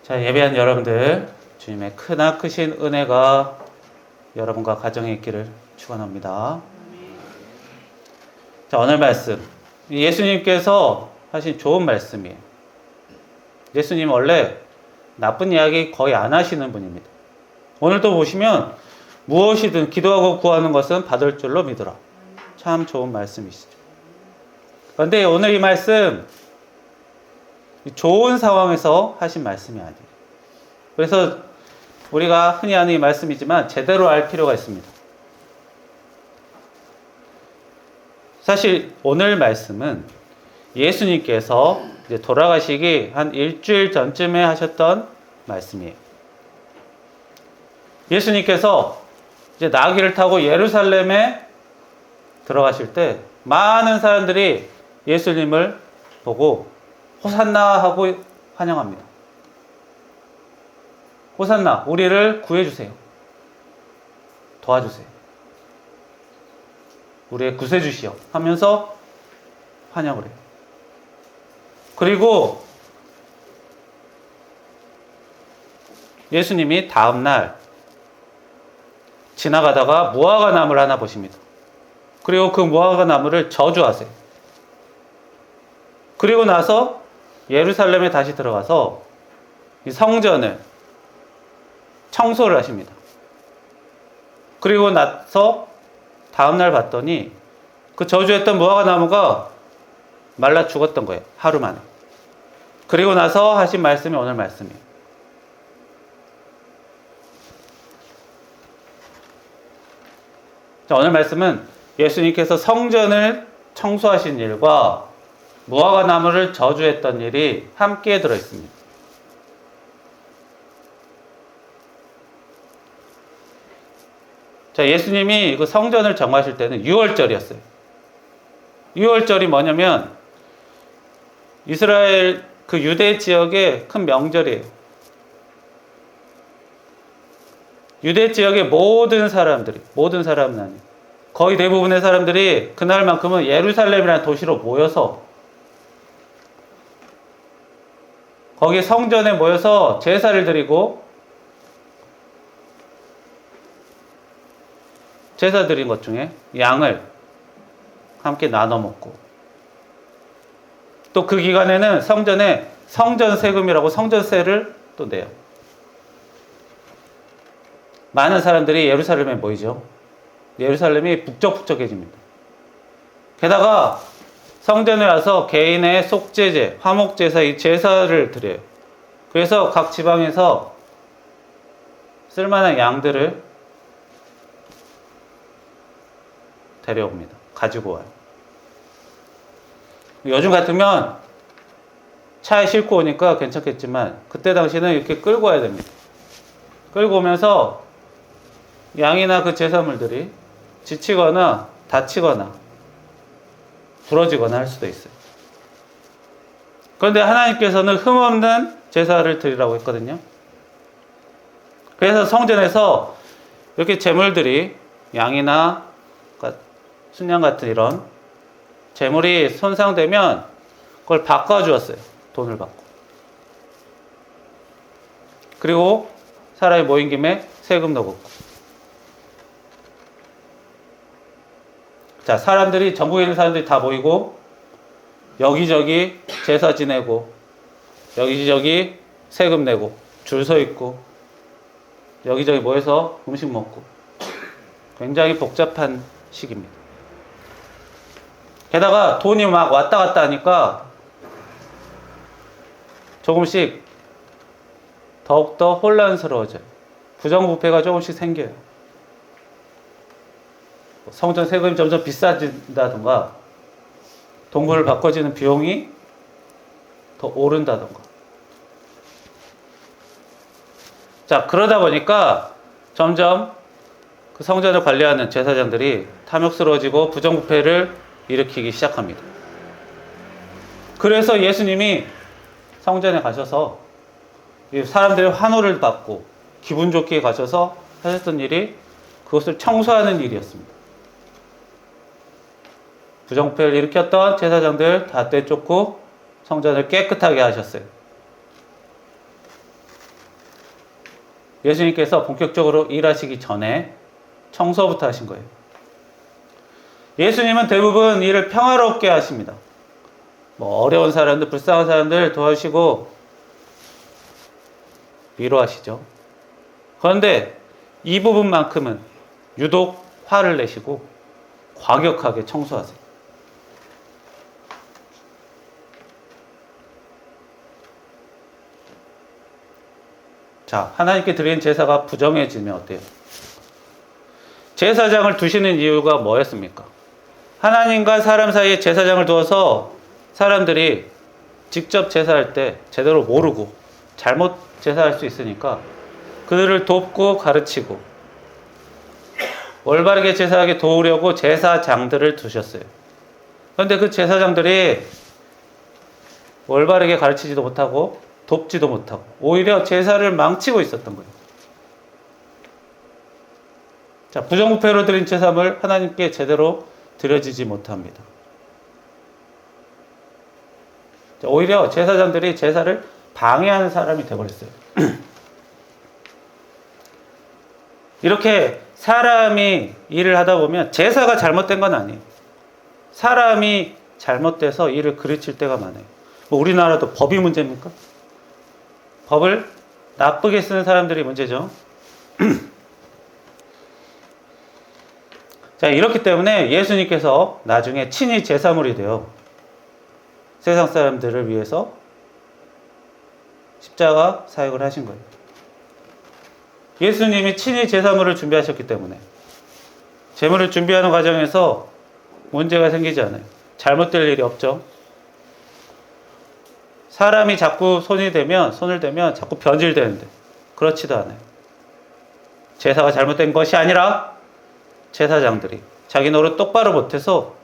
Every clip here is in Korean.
자, 예배한 여러분들, 주님의 크나크신 은혜가 여러분과 가정에 있기를 축원합니다. 자, 오늘 말씀, 예수님께서 하신 좋은 말씀이에요. 예수님 원래 나쁜 이야기 거의 안 하시는 분입니다. 오늘도 보시면 무엇이든 기도하고 구하는 것은 받을 줄로 믿으라. 참 좋은 말씀이시죠. 그런데 오늘 이 말씀, 좋은 상황에서 하신 말씀이 아니에요. 그래서 우리가 흔히 하는 이 말씀이지만 제대로 알 필요가 있습니다. 사실 오늘 말씀은 예수님께서 이제 돌아가시기 한 일주일 전쯤에 하셨던 말씀이에요. 예수님께서 이제 나귀를 타고 예루살렘에 들어가실 때 많은 사람들이 예수님을 보고 호산나 하고 환영합니다. 호산나, 우리를 구해주세요. 도와주세요. 우리의 구세주시여 하면서 환영을 해요. 그리고 예수님이 다음날 지나가다가 무화과 나무를 하나 보십니다. 그리고 그 무화과 나무를 저주하세요. 그리고 나서 예루살렘에 다시 들어가서 이 성전을 청소를 하십니다. 그리고 나서 다음날 봤더니 그 저주했던 무화과 나무가 말라 죽었던 거예요. 하루 만에. 그리고 나서 하신 말씀이 오늘 말씀이에요. 자, 오늘 말씀은 예수님께서 성전을 청소하신 일과 무화과 나무를 저주했던 일이 함께 들어있습니다. 자, 예수님이 그 성전을 정하실 때는 6월절이었어요. 6월절이 뭐냐면 이스라엘 그 유대 지역의 큰 명절이에요. 유대 지역의 모든 사람은 아니에요. 거의 대부분의 사람들이 그날만큼은 예루살렘이라는 도시로 모여서 거기 성전에 모여서 제사를 드리고 제사 드린 것 중에 양을 함께 나눠 먹고 또 그 기간에는 성전에 성전 세금이라고 성전세를 또 내요. 많은 사람들이 예루살렘에 모이죠. 예루살렘이 북적북적해집니다. 게다가 성전에 와서 개인의 속죄제, 화목제사 이 제사를 드려요. 그래서 각 지방에서 쓸만한 양들을 데려옵니다. 가지고 와요. 요즘 같으면 차에 싣고 오니까 괜찮겠지만 그때 당시는 이렇게 끌고 와야 됩니다. 끌고 오면서 양이나 그 제사물들이 지치거나 다치거나 부러지거나 할 수도 있어요. 그런데 하나님께서는 흠없는 제사를 드리라고 했거든요. 그래서 성전에서 이렇게 제물들이 양이나 순양 같은 이런 재물이 손상되면 그걸 바꿔주었어요. 돈을 받고. 그리고 사람이 모인 김에 세금도 걷고. 자, 사람들이, 전국에 있는 사람들이 다 모이고 여기저기 제사 지내고 여기저기 세금 내고 줄 서 있고 여기저기 모여서 음식 먹고 굉장히 복잡한 시기입니다. 게다가 돈이 막 왔다 갔다 하니까 조금씩 더욱더 혼란스러워져요. 부정부패가 조금씩 생겨요. 성전 세금이 점점 비싸진다던가 동굴을 바꿔지는 비용이 더 오른다던가. 자, 그러다 보니까 점점 그 성전을 관리하는 제사장들이 탐욕스러워지고 부정부패를 일으키기 시작합니다. 그래서 예수님이 성전에 가셔서 사람들의 환호를 받고 기분 좋게 가셔서 하셨던 일이 그것을 청소하는 일이었습니다. 부정부패를 일으켰던 제사장들 다 떼쫓고 성전을 깨끗하게 하셨어요. 예수님께서 본격적으로 일하시기 전에 청소부터 하신 거예요. 예수님은 대부분 일을 평화롭게 하십니다. 뭐 어려운 사람들, 불쌍한 사람들 도와주시고 위로하시죠. 그런데 이 부분만큼은 유독 화를 내시고 과격하게 청소하세요. 자, 하나님께 드린 제사가 부정해지면 어때요? 제사장을 두시는 이유가 뭐였습니까? 하나님과 사람 사이에 제사장을 두어서 사람들이 직접 제사할 때 제대로 모르고 잘못 제사할 수 있으니까 그들을 돕고 가르치고 올바르게 제사하게 도우려고 제사장들을 두셨어요. 그런데 그 제사장들이 올바르게 가르치지도 못하고 돕지도 못하고 오히려 제사를 망치고 있었던 거예요. 자, 부정부패로 드린 제사물 하나님께 제대로 드려지지 못합니다. 자, 오히려 제사장들이 제사를 방해하는 사람이 되어버렸어요. 이렇게 사람이 일을 하다 보면 제사가 잘못된 건 아니에요. 사람이 잘못돼서 일을 그르칠 때가 많아요. 뭐 우리나라도 법이 문제입니까? 법을 나쁘게 쓰는 사람들이 문제죠. 자, 이렇기 때문에 예수님께서 나중에 친히 제사물이 되어 세상 사람들을 위해서 십자가 사역을 하신 거예요. 예수님이 친히 제사물을 준비하셨기 때문에 제물을 준비하는 과정에서 문제가 생기지 않아요. 잘못될 일이 없죠. 사람이 자꾸 손을 대면 자꾸 변질되는데 그렇지도 않아요. 제사가 잘못된 것이 아니라 제사장들이 자기 노릇 똑바로 못해서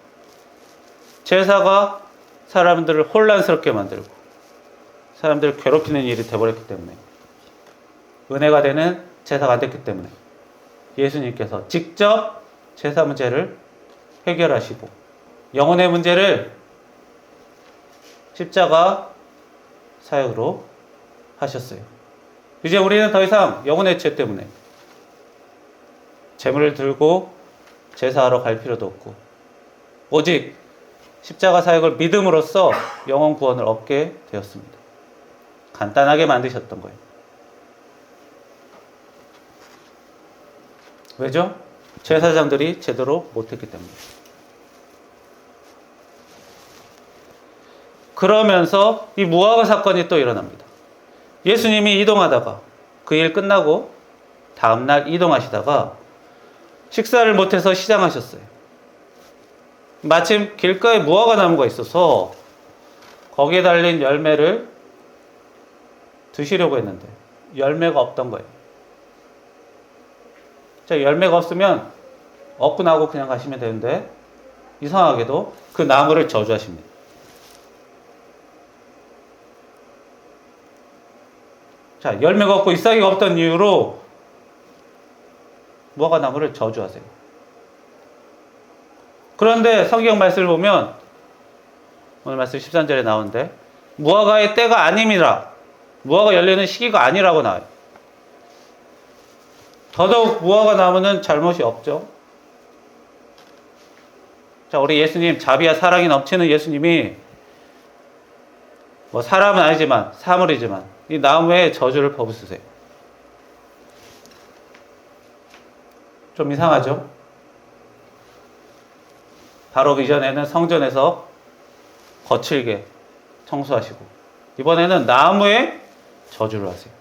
제사가 사람들을 혼란스럽게 만들고 사람들을 괴롭히는 일이 되어버렸기 때문에 은혜가 되는 제사가 안 됐기 때문에 예수님께서 직접 제사 문제를 해결하시고 영혼의 문제를 십자가 사역으로 하셨어요. 이제 우리는 더 이상 영혼의 죄 때문에 제물을 들고 제사하러 갈 필요도 없고 오직 십자가 사역을 믿음으로써 영혼 구원을 얻게 되었습니다. 간단하게 만드셨던 거예요. 왜죠? 제사장들이 제대로 못했기 때문에. 그러면서 이 무화과 사건이 또 일어납니다. 예수님이 이동하다가 그 일 끝나고 다음날 이동하시다가 식사를 못해서 시장하셨어요. 마침 길가에 무화과 나무가 있어서 거기에 달린 열매를 드시려고 했는데 열매가 없던 거예요. 자, 열매가 없으면 얻고 나고 그냥 가시면 되는데 이상하게도 그 나무를 저주하십니다. 자, 열매가 없고 잎사귀가 없던 이유로 무화과 나무를 저주하세요. 그런데 성경 말씀을 보면 오늘 말씀 13절에 나오는데 무화과의 때가 아님이라, 무화과 열리는 시기가 아니라고 나와요. 더더욱 무화과 나무는 잘못이 없죠. 자, 우리 예수님, 자비와 사랑이 넘치는 예수님이 뭐 사람은 아니지만 사물이지만 이 나무에 저주를 퍼부으세요. 좀 이상하죠? 바로 이전에는 성전에서 거칠게 청소하시고 이번에는 나무에 저주를 하세요.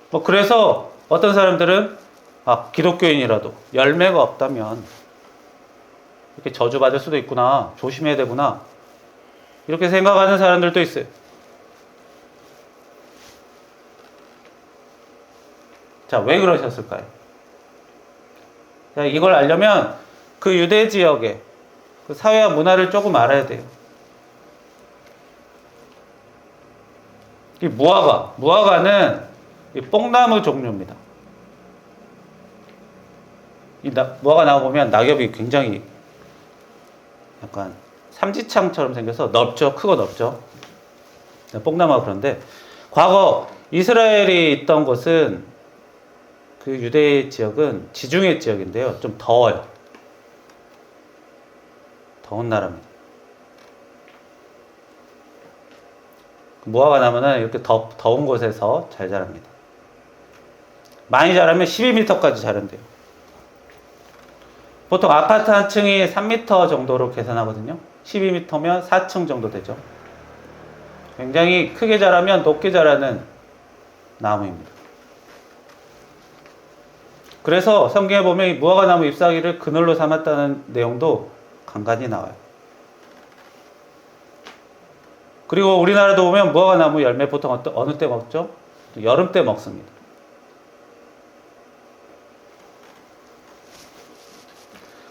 뭐 그래서 어떤 사람들은 기독교인이라도 열매가 없다면 이렇게 저주받을 수도 있구나, 조심해야 되구나 이렇게 생각하는 사람들도 있어요. 자, 왜 그러셨을까요? 자, 이걸 알려면 그 유대 지역의 그 사회와 문화를 조금 알아야 돼요. 이 무화과는 이 뽕나무 종류입니다. 무화과 나와보면 낙엽이 굉장히 약간 삼지창처럼 생겨서 넓죠. 크고 넓죠. 뽕나무가 그런데 과거 이스라엘이 있던 곳은 그 유대 지역은 지중해 지역인데요. 좀 더워요. 더운 나라입니다. 무화과 나무는 이렇게 더운 곳에서 잘 자랍니다. 많이 자라면 12m까지 자란대요. 보통 아파트 한 층이 3m 정도로 계산하거든요. 12m면 4층 정도 되죠. 굉장히 크게 자라면 높게 자라는 나무입니다. 그래서 성경에 보면 이 무화과 나무 잎사귀를 그늘로 삼았다는 내용도 간간히 나와요. 그리고 우리나라도 보면 무화과 나무 열매 보통 어느 때 먹죠? 여름 때 먹습니다.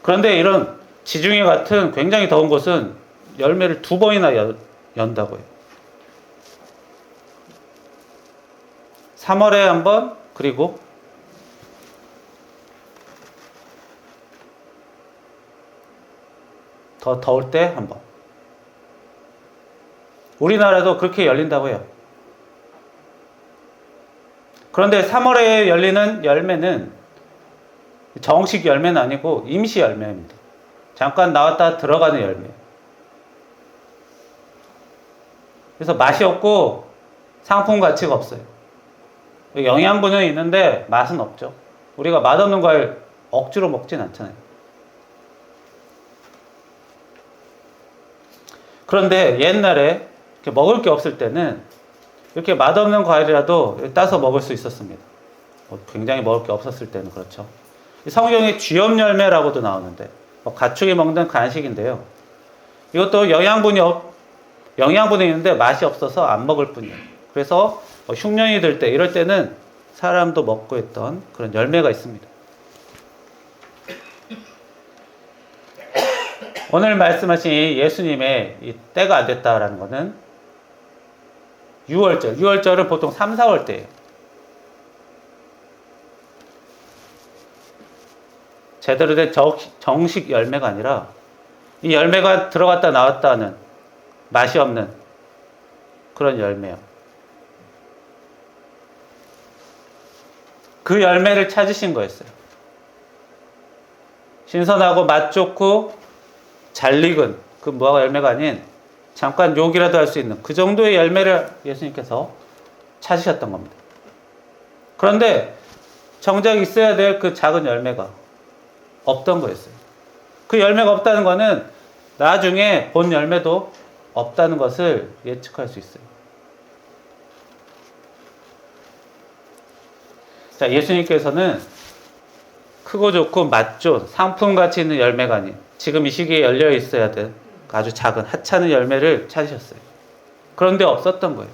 그런데 이런 지중해 같은 굉장히 더운 곳은 열매를 2번이나 연다고 해요. 3월에 한 번, 그리고 더 더울 때 한 번. 우리나라도 그렇게 열린다고 해요. 그런데 3월에 열리는 열매는 정식 열매는 아니고 임시 열매입니다. 잠깐 나왔다 들어가는 열매. 그래서 맛이 없고 상품 가치가 없어요. 영양분은 있는데 맛은 없죠. 우리가 맛없는 과일 억지로 먹진 않잖아요. 그런데 옛날에 이렇게 먹을 게 없을 때는 이렇게 맛없는 과일이라도 따서 먹을 수 있었습니다. 굉장히 먹을 게 없었을 때는 그렇죠. 성경에 쥐염 열매라고도 나오는데 가축이 먹는 간식인데요. 이것도 영양분이 있는데 맛이 없어서 안 먹을 뿐이에요. 그래서 흉년이 들 때 이럴 때는 사람도 먹고 있던 그런 열매가 있습니다. 오늘 말씀하신 예수님의 이 때가 안 됐다라는 것은 6월절은 보통 3, 4월 때예요. 제대로 된 정식 열매가 아니라 이 열매가 들어갔다 나왔다 하는 맛이 없는 그런 열매예요. 그 열매를 찾으신 거였어요. 신선하고 맛 좋고 잘 익은 그 무화과 열매가 아닌 잠깐 욕이라도 할 수 있는 그 정도의 열매를 예수님께서 찾으셨던 겁니다. 그런데 정작 있어야 될 그 작은 열매가 없던 거였어요. 그 열매가 없다는 것은 나중에 본 열매도 없다는 것을 예측할 수 있어요. 자, 예수님께서는 크고 좋고 맛 좋은 상품가치 있는 열매가 아닌 지금 이 시기에 열려 있어야 될 아주 작은 하찮은 열매를 찾으셨어요. 그런데 없었던 거예요.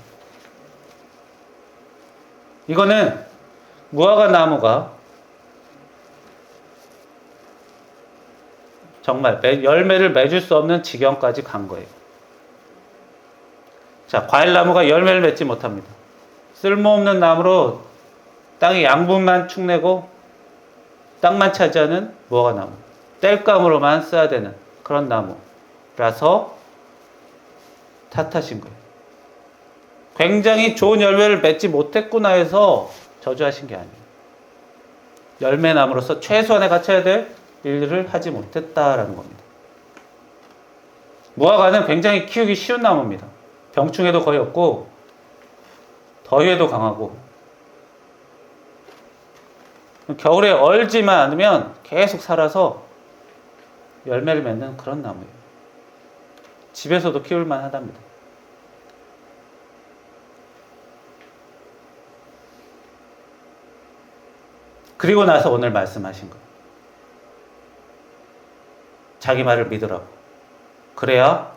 이거는 무화과 나무가 정말 열매를 맺을 수 없는 지경까지 간 거예요. 자, 과일나무가 열매를 맺지 못합니다. 쓸모없는 나무로 땅의 양분만 축내고 땅만 차지하는 무화과 나무. 땔감으로만 써야 되는 그런 나무라서 탓하신 거예요. 굉장히 좋은 열매를 맺지 못했구나 해서 저주하신 게 아니에요. 열매나무로서 최소한에 갖춰야 될 일을 하지 못했다라는 겁니다. 무화과는 굉장히 키우기 쉬운 나무입니다. 병충해도 거의 없고 더위에도 강하고 겨울에 얼지만 않으면 계속 살아서 열매를 맺는 그런 나무예요. 집에서도 키울만 하답니다. 그리고 나서 오늘 말씀하신 거. 자기 말을 믿으라고. 그래야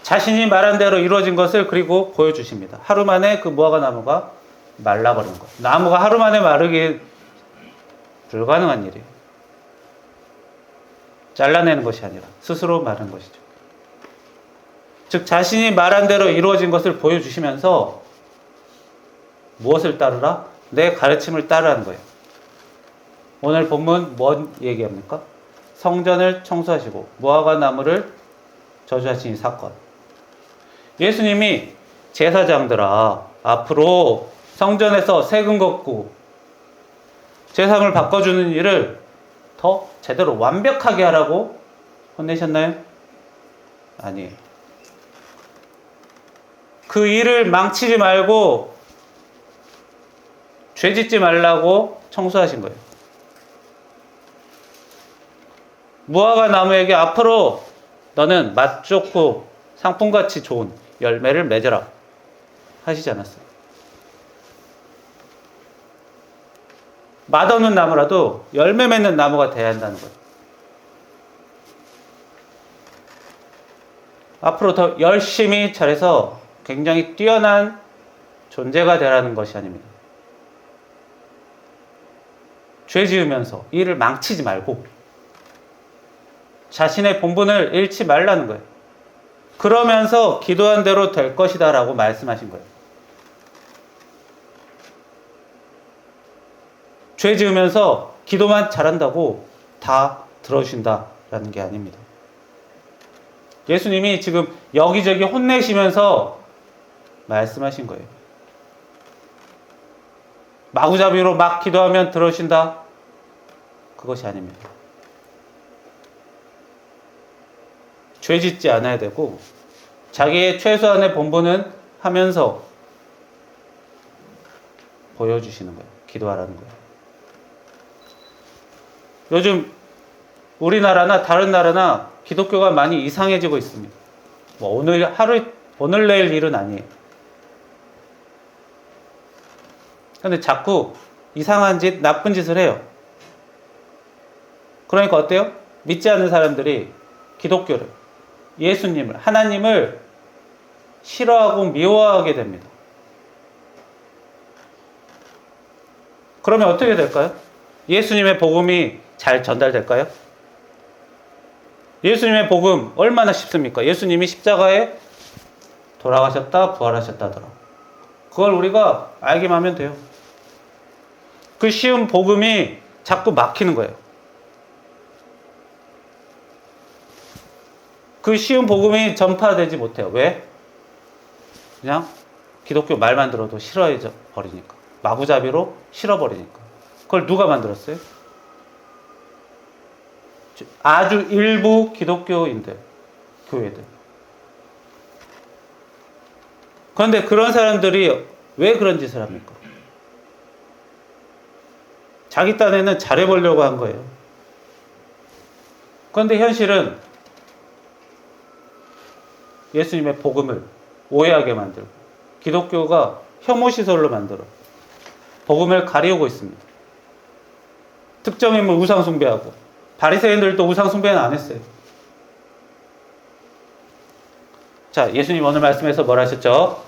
자신이 말한 대로 이루어진 것을 그리고 보여주십니다. 하루 만에 그 무화과 나무가 말라버린 것. 나무가 하루 만에 마르기 불가능한 일이에요. 잘라내는 것이 아니라 스스로 마른 것이죠. 즉 자신이 말한 대로 이루어진 것을 보여주시면서 무엇을 따르라? 내 가르침을 따르라는 거예요. 오늘 본문 뭔 얘기합니까? 성전을 청소하시고 무화과 나무를 저주하신 이 사건. 예수님이 제사장들아 앞으로 성전에서 세금 걷고 제사함을 바꿔주는 일을 더 제대로 완벽하게 하라고 혼내셨나요? 아니에요. 그 일을 망치지 말고 죄 짓지 말라고 청소하신 거예요. 무화과 나무에게 앞으로 너는 맛 좋고 상품같이 좋은 열매를 맺어라 하시지 않았어요. 맛없는 나무라도 열매 맺는 나무가 돼야 한다는 거예요. 앞으로 더 열심히 잘해서 굉장히 뛰어난 존재가 되라는 것이 아닙니다. 죄 지으면서 일을 망치지 말고 자신의 본분을 잃지 말라는 거예요. 그러면서 기도한 대로 될 것이다 라고 말씀하신 거예요. 죄 지으면서 기도만 잘한다고 다 들어주신다라는 게 아닙니다. 예수님이 지금 여기저기 혼내시면서 말씀하신 거예요. 마구잡이로 막 기도하면 들어주신다? 그것이 아닙니다. 죄 짓지 않아야 되고 자기의 최소한의 본분은 하면서 보여주시는 거예요. 기도하라는 거예요. 요즘 우리나라나 다른 나라나 기독교가 많이 이상해지고 있습니다. 뭐 오늘 내일 일은 아니에요. 근데 자꾸 이상한 짓, 나쁜 짓을 해요. 그러니까 어때요? 믿지 않는 사람들이 기독교를, 예수님을, 하나님을 싫어하고 미워하게 됩니다. 그러면 어떻게 될까요? 예수님의 복음이 잘 전달될까요? 예수님의 복음 얼마나 쉽습니까? 예수님이 십자가에 돌아가셨다, 부활하셨다더라. 그걸 우리가 알기만 하면 돼요. 그 쉬운 복음이 자꾸 막히는 거예요. 그 쉬운 복음이 전파되지 못해요. 왜? 그냥 기독교 말만 들어도 싫어져 버리니까. 마구잡이로 싫어버리니까. 그걸 누가 만들었어요? 아주 일부 기독교인들, 교회들. 그런데 그런 사람들이 왜 그런 짓을 합니까? 자기 딴에는 잘해보려고 한 거예요. 그런데 현실은 예수님의 복음을 오해하게 만들고 기독교가 혐오시설로 만들어 복음을 가리우고 있습니다. 특정 인물 우상 숭배하고 바리새인들도 우상 숭배는 안 했어요. 자, 예수님 오늘 말씀에서 뭘 하셨죠?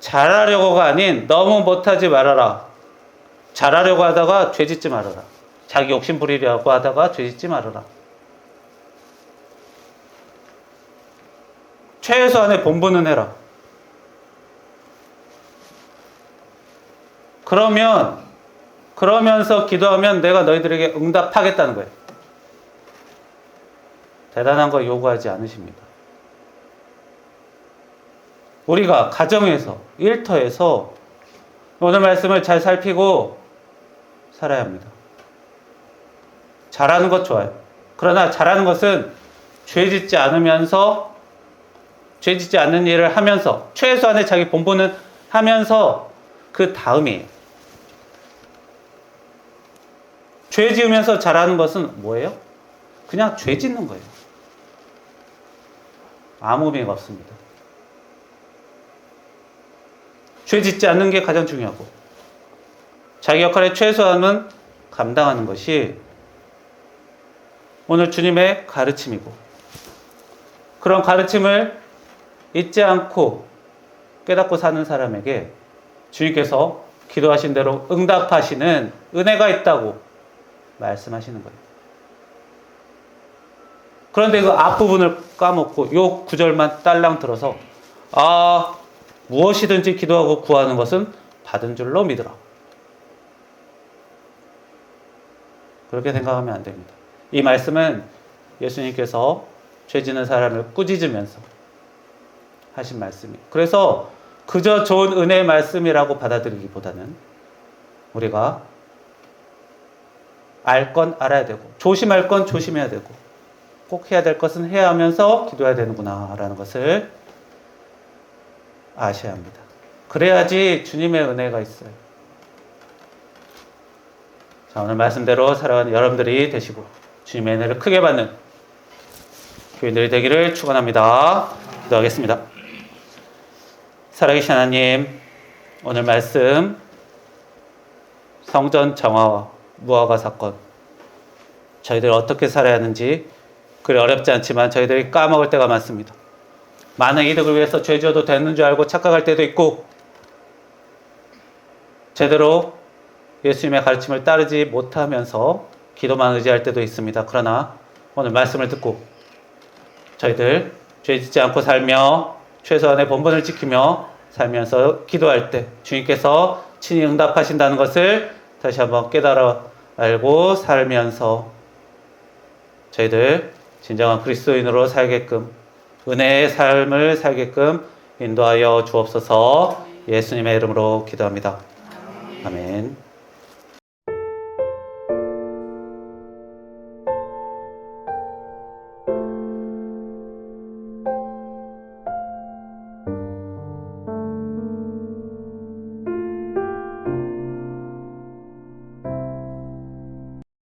잘하려고가 아닌 너무 못하지 말아라. 잘하려고 하다가 죄 짓지 말아라. 자기 욕심 부리려고 하다가 죄 짓지 말아라. 최소한의 본분은 해라. 그러면서 기도하면 내가 너희들에게 응답하겠다는 거예요. 대단한 거 요구하지 않으십니다. 우리가 가정에서, 일터에서 오늘 말씀을 잘 살피고 살아야 합니다. 잘하는 것 좋아요. 그러나 잘하는 것은 죄 짓지 않으면서, 죄 짓지 않는 일을 하면서, 최소한의 자기 본분은 하면서 그 다음이에요. 죄 지으면서 잘하는 것은 뭐예요? 그냥 죄 짓는 거예요. 아무 의미가 없습니다. 죄 짓지 않는 게 가장 중요하고 자기 역할의 최소한은 감당하는 것이 오늘 주님의 가르침이고 그런 가르침을 잊지 않고 깨닫고 사는 사람에게 주님께서 기도하신 대로 응답하시는 은혜가 있다고 말씀하시는 거예요. 그런데 그 앞부분을 까먹고 요 구절만 딸랑 들어서 무엇이든지 기도하고 구하는 것은 받은 줄로 믿으라. 그렇게 생각하면 안 됩니다. 이 말씀은 예수님께서 죄 짓는 사람을 꾸짖으면서 하신 말씀이에요. 그래서 그저 좋은 은혜의 말씀이라고 받아들이기보다는 우리가 알 건 알아야 되고 조심할 건 조심해야 되고 꼭 해야 될 것은 해야 하면서 기도해야 되는구나 라는 것을 아셔야 합니다. 그래야지 주님의 은혜가 있어요. 자, 오늘 말씀대로 살아가는 여러분들이 되시고 주님의 은혜를 크게 받는 교인들이 되기를 축원합니다. 기도하겠습니다. 살아계신 하나님, 오늘 말씀 성전 정화와 무화과 사건, 저희들 어떻게 살아야 하는지 그리 어렵지 않지만 저희들이 까먹을 때가 많습니다. 많은 이득을 위해서 죄 지어도 되는 줄 알고 착각할 때도 있고 제대로 예수님의 가르침을 따르지 못하면서 기도만 의지할 때도 있습니다. 그러나 오늘 말씀을 듣고 저희들 죄 짓지 않고 살며 최소한의 본분을 지키며 살면서 기도할 때 주님께서 친히 응답하신다는 것을 다시 한번 깨달아 알고 살면서 저희들 진정한 그리스도인으로 살게끔 은혜의 삶을 살게끔 인도하여 주옵소서. 예수님의 이름으로 기도합니다. 아멘.